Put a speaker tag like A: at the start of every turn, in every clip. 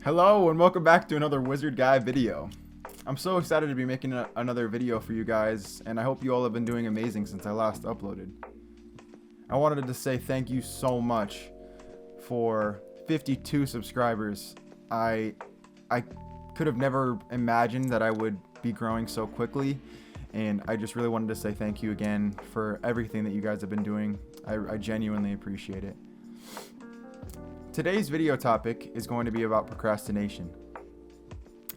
A: Hello and welcome back to another Wizard Guy video. I'm so excited to be making another video for you guys, and I hope you all have been doing amazing since I last uploaded. I wanted to say thank you so much for 52 subscribers. I could have never imagined that I would be growing so quickly, and I just really wanted to say thank you again for everything that you guys have been doing. I genuinely appreciate it. Today's video topic is going to be about procrastination.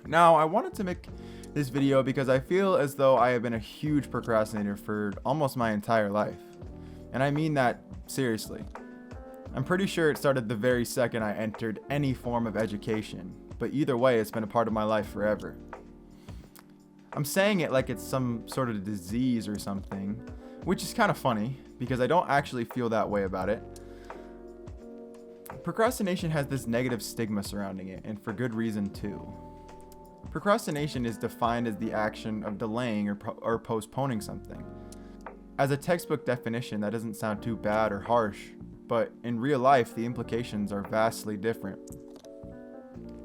A: Now, I wanted to make this video because I feel as though I have been a huge procrastinator for almost my entire life. And I mean that seriously. I'm pretty sure it started the very second I entered any form of education, but either way, it's been a part of my life forever. I'm saying it like it's some sort of disease or something, which is kind of funny because I don't actually feel that way about it. Procrastination has this negative stigma surrounding it, and for good reason too. Procrastination is defined as the action of delaying or postponing something. As a textbook definition, that doesn't sound too bad or harsh, but in real life, the implications are vastly different.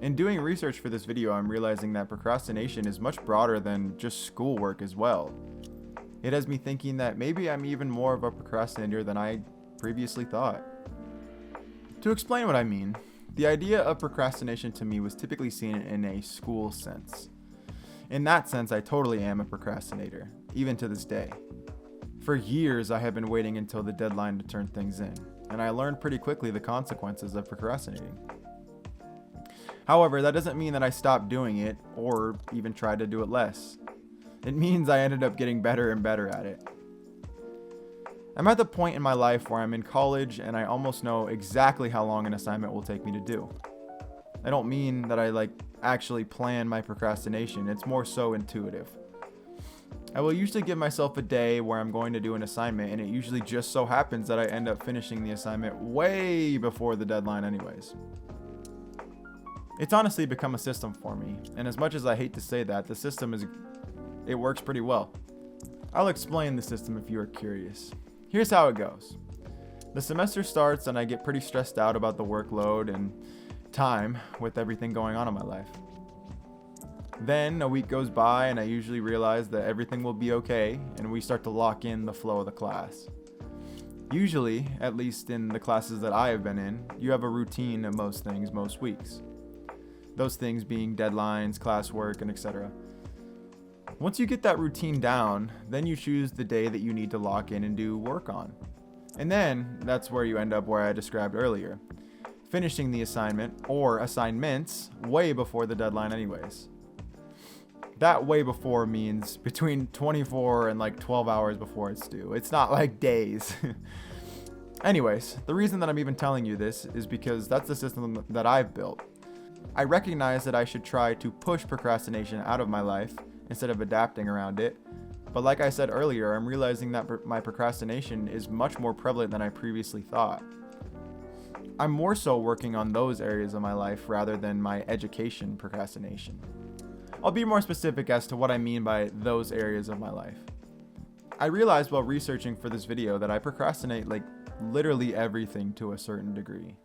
A: In doing research for this video, I'm realizing that procrastination is much broader than just schoolwork as well. It has me thinking that maybe I'm even more of a procrastinator than I previously thought. To explain what I mean, the idea of procrastination to me was typically seen in a school sense. In that sense, I totally am a procrastinator, even to this day. For years, I have been waiting until the deadline to turn things in, and I learned pretty quickly the consequences of procrastinating. However, that doesn't mean that I stopped doing it or even tried to do it less. It means I ended up getting better and better at it. I'm at the point in my life where I'm in college and I almost know exactly how long an assignment will take me to do. I don't mean that I actually plan my procrastination, it's more so intuitive. I will usually give myself a day where I'm going to do an assignment, and it usually just so happens that I end up finishing the assignment way before the deadline anyways. It's honestly become a system for me, and as much as I hate to say that, the system it works pretty well. I'll explain the system if you are curious. Here's how it goes. The semester starts and I get pretty stressed out about the workload and time with everything going on in my life. Then a week goes by and I usually realize that everything will be okay, and we start to lock in the flow of the class. Usually, at least in the classes that I have been in, you have a routine of most things most weeks. Those things being deadlines, classwork, and etc. Once you get that routine down, then you choose the day that you need to lock in and do work on. And then that's where you end up where I described earlier, finishing the assignment or assignments way before the deadline anyways. That way before means between 24 and 12 hours before it's due. It's not like days. Anyways, the reason that I'm even telling you this is because that's the system that I've built. I recognize that I should try to push procrastination out of my life instead of adapting around it. But like I said earlier, I'm realizing that my procrastination is much more prevalent than I previously thought. I'm more so working on those areas of my life rather than my education procrastination. I'll be more specific as to what I mean by those areas of my life. I realized while researching for this video that I procrastinate literally everything to a certain degree.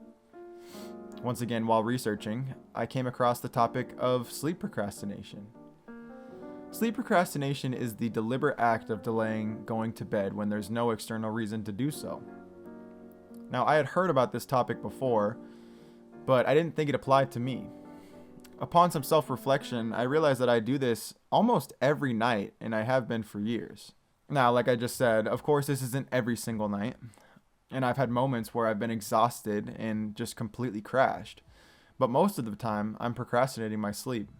A: Once again, while researching, I came across the topic of sleep procrastination. Sleep procrastination is the deliberate act of delaying going to bed when there's no external reason to do so. Now, I had heard about this topic before, but I didn't think it applied to me. Upon some self-reflection, I realized that I do this almost every night, and I have been for years. Now, like I just said, of course this isn't every single night, and I've had moments where I've been exhausted and just completely crashed. But most of the time, I'm procrastinating my sleep.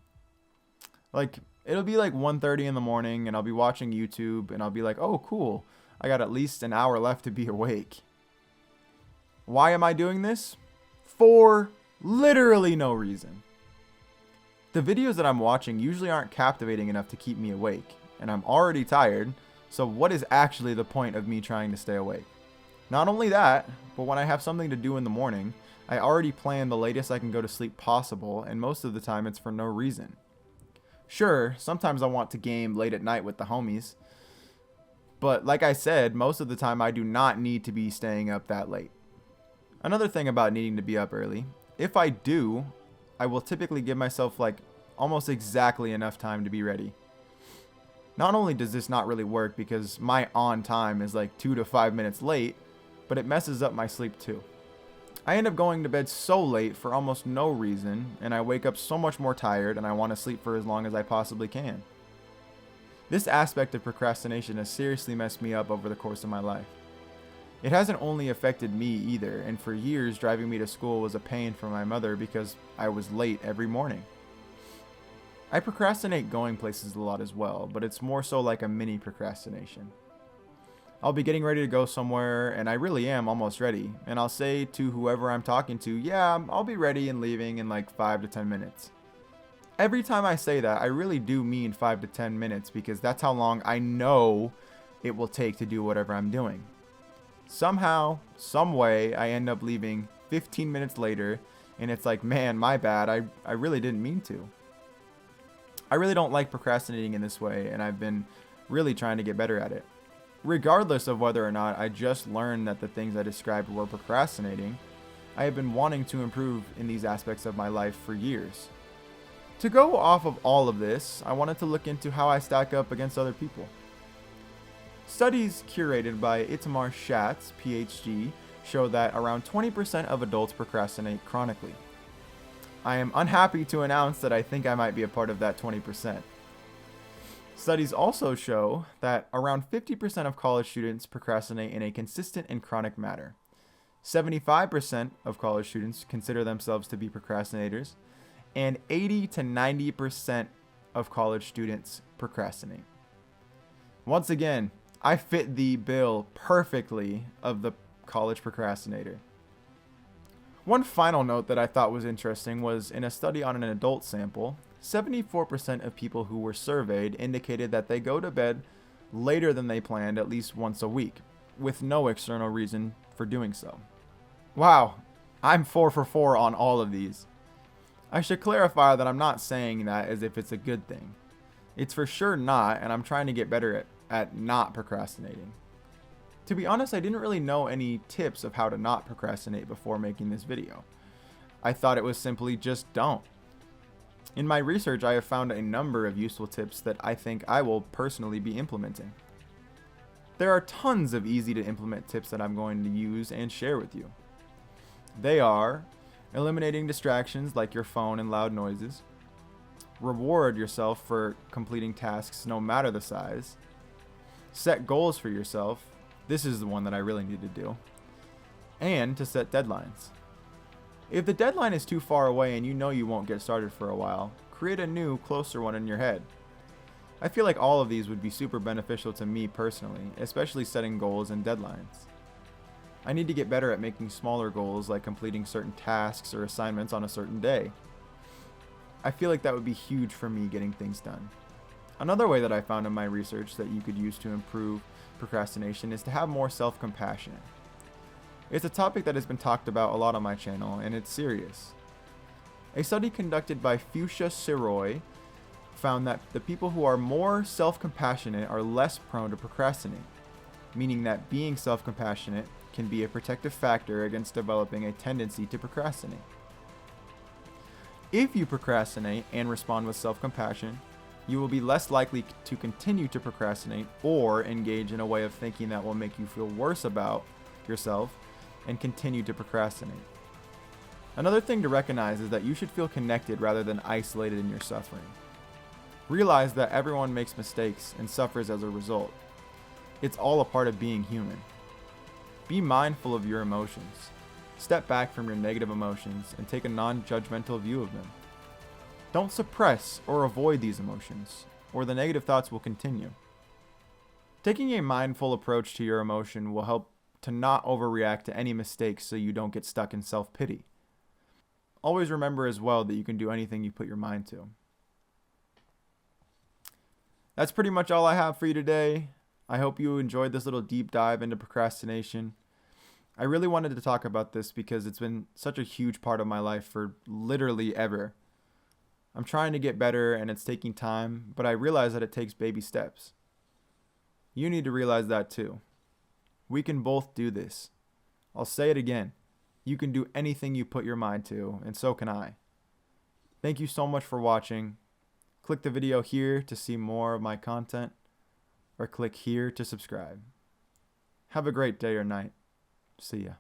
A: It'll be 1:30 in the morning and I'll be watching YouTube and I'll be like, oh cool, I got at least an hour left to be awake. Why am I doing this? For literally no reason. The videos that I'm watching usually aren't captivating enough to keep me awake, and I'm already tired, so what is actually the point of me trying to stay awake? Not only that, but when I have something to do in the morning, I already plan the latest I can go to sleep possible, and most of the time it's for no reason. Sure, sometimes I want to game late at night with the homies, but like I said, most of the time I do not need to be staying up that late. Another thing about needing to be up early, if I do, I will typically give myself like almost exactly enough time to be ready. Not only does this not really work because my on time is like 2 to 5 minutes late, but it messes up my sleep too. I end up going to bed so late for almost no reason, and I wake up so much more tired and I want to sleep for as long as I possibly can. This aspect of procrastination has seriously messed me up over the course of my life. It hasn't only affected me either, and for years driving me to school was a pain for my mother because I was late every morning. I procrastinate going places a lot as well, but it's more so like a mini procrastination. I'll be getting ready to go somewhere, and I really am almost ready, and I'll say to whoever I'm talking to, yeah, I'll be ready and leaving in like 5 to 10 minutes. Every time I say that, I really do mean 5 to 10 minutes because that's how long I know it will take to do whatever I'm doing. Somehow, some way, I end up leaving 15 minutes later, and it's like, man, my bad, I really didn't mean to. I really don't like procrastinating in this way, and I've been really trying to get better at it. Regardless of whether or not I just learned that the things I described were procrastinating, I have been wanting to improve in these aspects of my life for years. To go off of all of this, I wanted to look into how I stack up against other people. Studies curated by Itamar Schatz, PhD, show that around 20% of adults procrastinate chronically. I am unhappy to announce that I think I might be a part of that 20%. Studies also show that around 50% of college students procrastinate in a consistent and chronic manner. 75% of college students consider themselves to be procrastinators, and 80 to 90% of college students procrastinate. Once again, I fit the bill perfectly of the college procrastinator. One final note that I thought was interesting was in a study on an adult sample, 74% of people who were surveyed indicated that they go to bed later than they planned at least once a week, with no external reason for doing so. Wow, I'm 4 for 4 on all of these. I should clarify that I'm not saying that as if it's a good thing. It's for sure not, and I'm trying to get better at not procrastinating. To be honest, I didn't really know any tips of how to not procrastinate before making this video. I thought it was simply just don't. In my research, I have found a number of useful tips that I think I will personally be implementing. There are tons of easy to implement tips that I'm going to use and share with you. They are eliminating distractions like your phone and loud noises, reward yourself for completing tasks no matter the size, set goals for yourself. This is the one that I really need to do. And to set deadlines. If the deadline is too far away and you know you won't get started for a while, create a new, closer one in your head. I feel like all of these would be super beneficial to me personally, especially setting goals and deadlines. I need to get better at making smaller goals like completing certain tasks or assignments on a certain day. I feel like that would be huge for me getting things done. Another way that I found in my research that you could use to improve procrastination is to have more self-compassion. It's a topic that has been talked about a lot on my channel, and it's serious. A study conducted by Fuchsia Siroy found that the people who are more self-compassionate are less prone to procrastinate, meaning that being self-compassionate can be a protective factor against developing a tendency to procrastinate. If you procrastinate and respond with self-compassion, you will be less likely to continue to procrastinate or engage in a way of thinking that will make you feel worse about yourself and continue to procrastinate. Another thing to recognize is that you should feel connected rather than isolated in your suffering. Realize that everyone makes mistakes and suffers as a result. It's all a part of being human. Be mindful of your emotions. Step back from your negative emotions and take a non-judgmental view of them. Don't suppress or avoid these emotions, or the negative thoughts will continue. Taking a mindful approach to your emotion will help to not overreact to any mistakes so you don't get stuck in self-pity. Always remember as well that you can do anything you put your mind to. That's pretty much all I have for you today. I hope you enjoyed this little deep dive into procrastination. I really wanted to talk about this because it's been such a huge part of my life for literally ever. I'm trying to get better and it's taking time, but I realize that it takes baby steps. You need to realize that too. We can both do this. I'll say it again. You can do anything you put your mind to, and so can I. Thank you so much for watching. Click the video here to see more of my content, or click here to subscribe. Have a great day or night. See ya.